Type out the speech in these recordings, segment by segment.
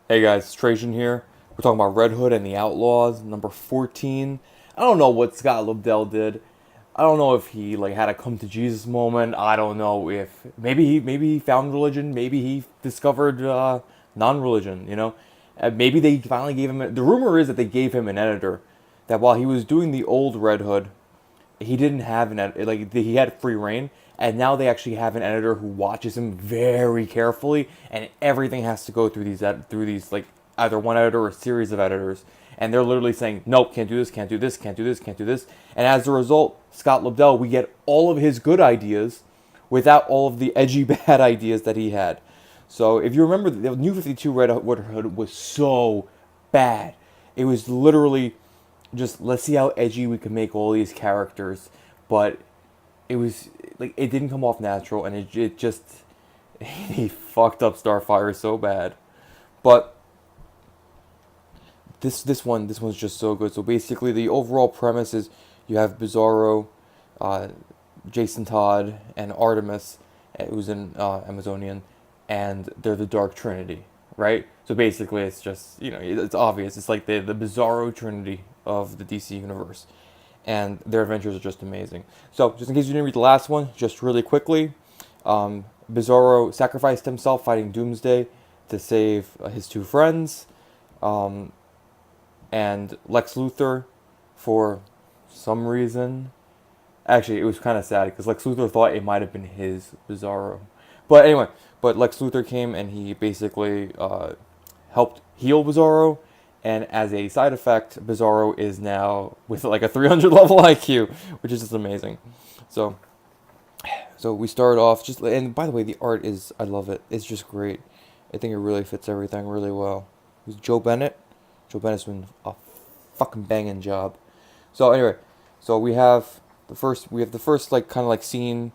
Hey guys, it's Trajan here. We're talking about Red Hood and the Outlaws, number 14. I don't know what Scott Lobdell did. I don't know if he had a come to Jesus moment. I don't know if maybe he found religion. Maybe he discovered non-religion. Maybe they finally gave him. The rumor is that they gave him an editor. That while he was doing the old Red Hood, he didn't have he had free reign, and now they actually have an editor who watches him very carefully, and everything has to go through these either one editor or a series of editors, and they're literally saying nope, can't do this, can't do this, can't do this, can't do this, and as a result, Scott Lobdell, we get all of his good ideas without all of the edgy bad ideas that he had. So if you remember, the New 52 Red Hood was so bad. It was literally just let's see how edgy we can make all these characters, but it was it didn't come off natural, and it just he fucked up Starfire so bad. But this one's just so good. So basically, the overall premise is you have Bizzaro, uh, Jason Todd, and Artemis, who's an Amazonian, and they're the Dark Trinity, right? So basically, it's just it's obvious. It's like the Bizzaro Trinity of the DC universe, and their adventures are just amazing. So just in case you didn't read the last one, just really quickly, Bizzaro sacrificed himself fighting Doomsday to save his two friends, um, and Lex Luthor, for some reason. Actually, it was kind of sad because Lex Luthor thought it might have been his Bizzaro. But anyway, Lex Luthor came and he basically helped heal Bizzaro. And as a side effect, Bizzaro is now with like a 300 level IQ, which is just amazing. So, we start off and by the way, the art is, I love it. It's just great. I think it really fits everything really well. Who's Joe Bennett? Joe Bennett's doing a fucking banging job. So anyway, so we have the first like kind of like scene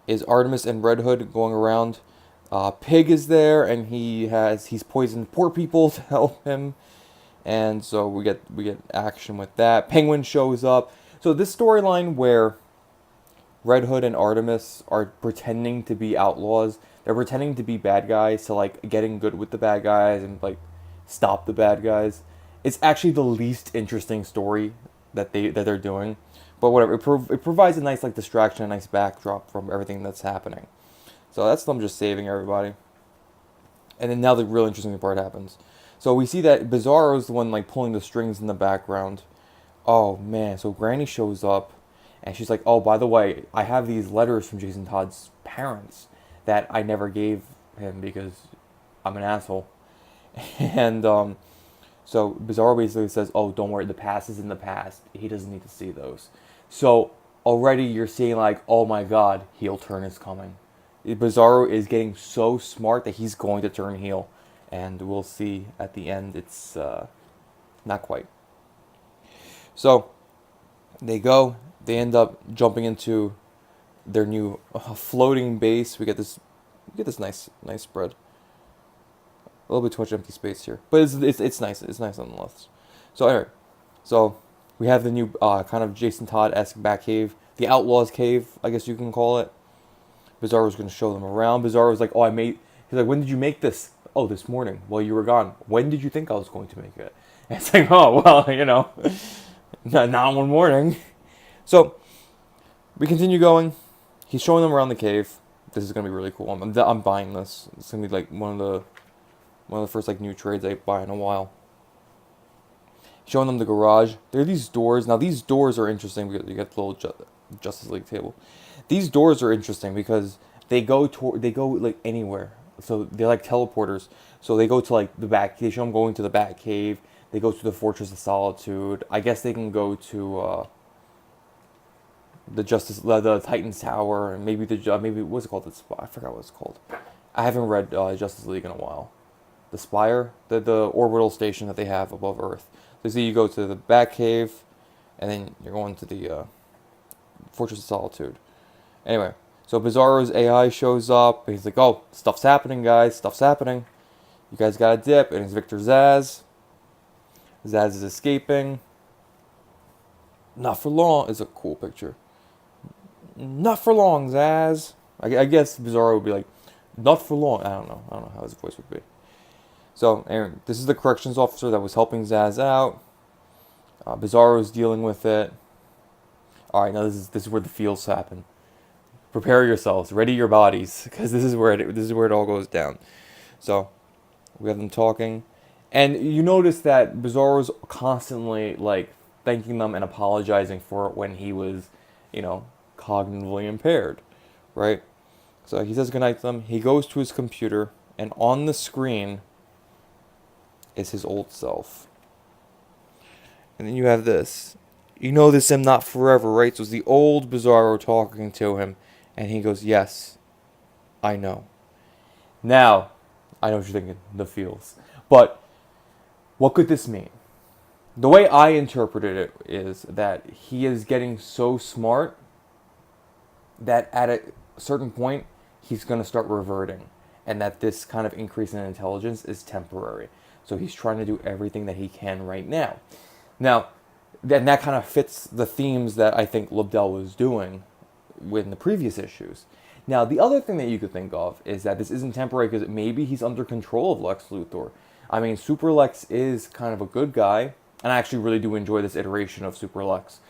is Artemis and Red Hood going around. Pig is there and he's poisoned poor people to help him, and so we get action with that. Penguin shows up. So this storyline where Red Hood and Artemis are pretending to be outlaws, they're pretending to be bad guys to like getting good with the bad guys and like stop the bad guys. It's actually the least interesting story that they're doing, but whatever. It provides a nice like distraction, a nice backdrop from everything that's happening. So that's them just saving everybody. And then now the real interesting part happens. So we see that Bizarro's the one like pulling the strings in the background. Oh man, so Granny shows up and she's like, "Oh, by the way, I have these letters from Jason Todd's parents that I never gave him because I'm an asshole." And so Bizarro basically says, "Oh, don't worry, the past is in the past. He doesn't need to see those." So already you're seeing like, "Oh my God, heel turn is coming." Bizarro is getting so smart that he's going to turn heel, and we'll see at the end. It's not quite. So they end up jumping into their new floating base. We get this nice spread. A little bit too much empty space here, but it's nice. It's nice nonetheless. So anyway, so we have the new kind of Jason Todd-esque Batcave, the Outlaws Cave, I guess you can call it. Bizarro's going to show them around. Bizarro's like, "Oh, He's like, "When did you make this?" "Oh, this morning." "Well, you were gone. When did you think I was going to make it?" And it's like, "Oh, well, not one morning." So we continue going. He's showing them around the cave. This is going to be really cool. I'm buying this. It's going to be like one of the first like new trades I buy in a while. Showing them the garage. There are these doors. Now these doors are interesting because you got the little Justice League table. These doors are interesting because they go like anywhere. So they're like teleporters. So they go to like the back. They show them going to the Bat Cave. They go to the Fortress of Solitude. I guess they can go to the Titans Tower, and maybe what's it called? I forgot what it's called. I haven't read Justice League in a while. The Spire, the orbital station that they have above Earth. So you go to the Batcave, and then you're going to the Fortress of Solitude. Anyway, so Bizarro's AI shows up. And he's like, "Oh, stuff's happening, guys. Stuff's happening. You guys got a dip." And it's Victor Zsasz. Zsasz is escaping. Not for long. It's a cool picture. "Not for long, Zsasz." I guess Bizzaro would be like, "Not for long." I don't know how his voice would be. So Aaron, this is the corrections officer that was helping Zaz out. Bizarro's dealing with it. All right, now this is where the feels happen. Prepare yourselves, ready your bodies, because this is where it all goes down. So we have them talking, and you notice that Bizzarro's constantly like thanking them and apologizing for it when he was, cognitively impaired, right? So he says goodnight to them. He goes to his computer, and on the screen is his old self. And then you have this. You know this him not forever, right? So it's the old Bizzaro talking to him, and he goes, "Yes, I know." Now, I know what you're thinking, the feels. But what could this mean? The way I interpreted it is that he is getting so smart that at a certain point, he's going to start reverting. And that this kind of increase in intelligence is temporary. So he's trying to do everything that he can right now. Now, then that kind of fits the themes that I think Lobdell was doing in the previous issues. Now, the other thing that you could think of is that this isn't temporary because maybe he's under control of Lex Luthor. I mean, Super Lex is kind of a good guy, and I actually really do enjoy this iteration of Super Lex.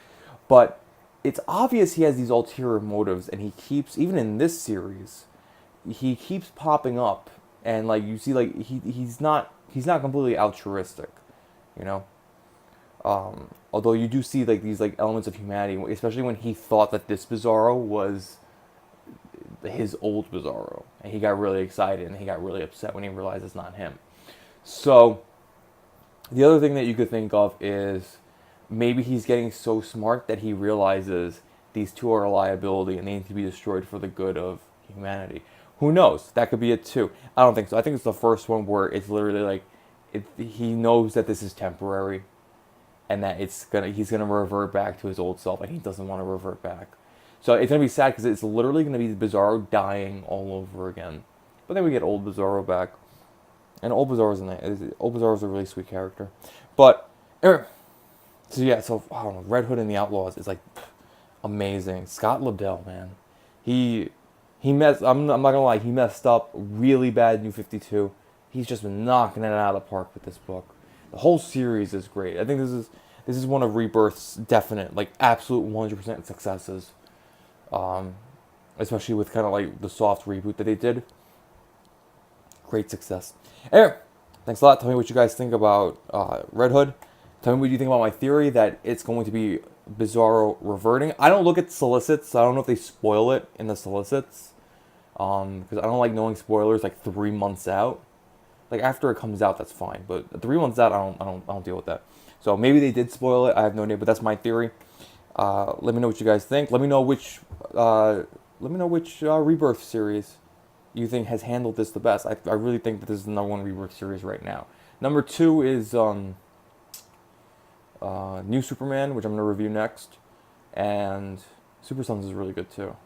But it's obvious he has these ulterior motives, and he keeps, even in this series, he keeps popping up, and like you see, like he's not completely altruistic, you know. Although you do see like these like elements of humanity, especially when he thought that this Bizzaro was his old Bizzaro, and he got really excited and he got really upset when he realized it's not him. So the other thing that you could think of is maybe he's getting so smart that he realizes these two are a liability and they need to be destroyed for the good of humanity. Who knows? That could be it too. I don't think so. I think it's the first one where it's literally like he knows that this is temporary and that he's gonna revert back to his old self, and he doesn't want to revert back. So it's gonna be sad because it's literally gonna be Bizzaro dying all over again. But then we get old Bizzaro back, and old Bizzaro's a really sweet character. But so yeah, so I don't know, Red Hood and the Outlaws is like amazing. Scott Lobdell, man, he messed. I'm not gonna lie, he messed up really bad. New 52. He's just been knocking it out of the park with this book. The whole series is great. I think this is one of Rebirth's definite, like absolute 100% successes. Especially with kind of like the soft reboot that they did. Great success. Anyway, thanks a lot. Tell me what you guys think about Red Hood. Tell me what you think about my theory that it's going to be Bizzaro reverting. I don't look at solicits, so I don't know if they spoil it in the solicits. Because I don't like knowing spoilers like 3 months out. Like after it comes out, that's fine. But 3 months out, I don't deal with that. So maybe they did spoil it. I have no idea, but that's my theory. Let me know what you guys think. Let me know which Rebirth series you think has handled this the best. I really think that this is the #1 Rebirth series right now. Number 2 is New Superman, which I'm gonna review next, and Super Sons is really good too.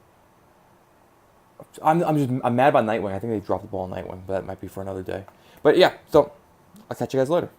I'm mad about Nightwing. I think they dropped the ball on Nightwing, but that might be for another day. But yeah, so I'll catch you guys later.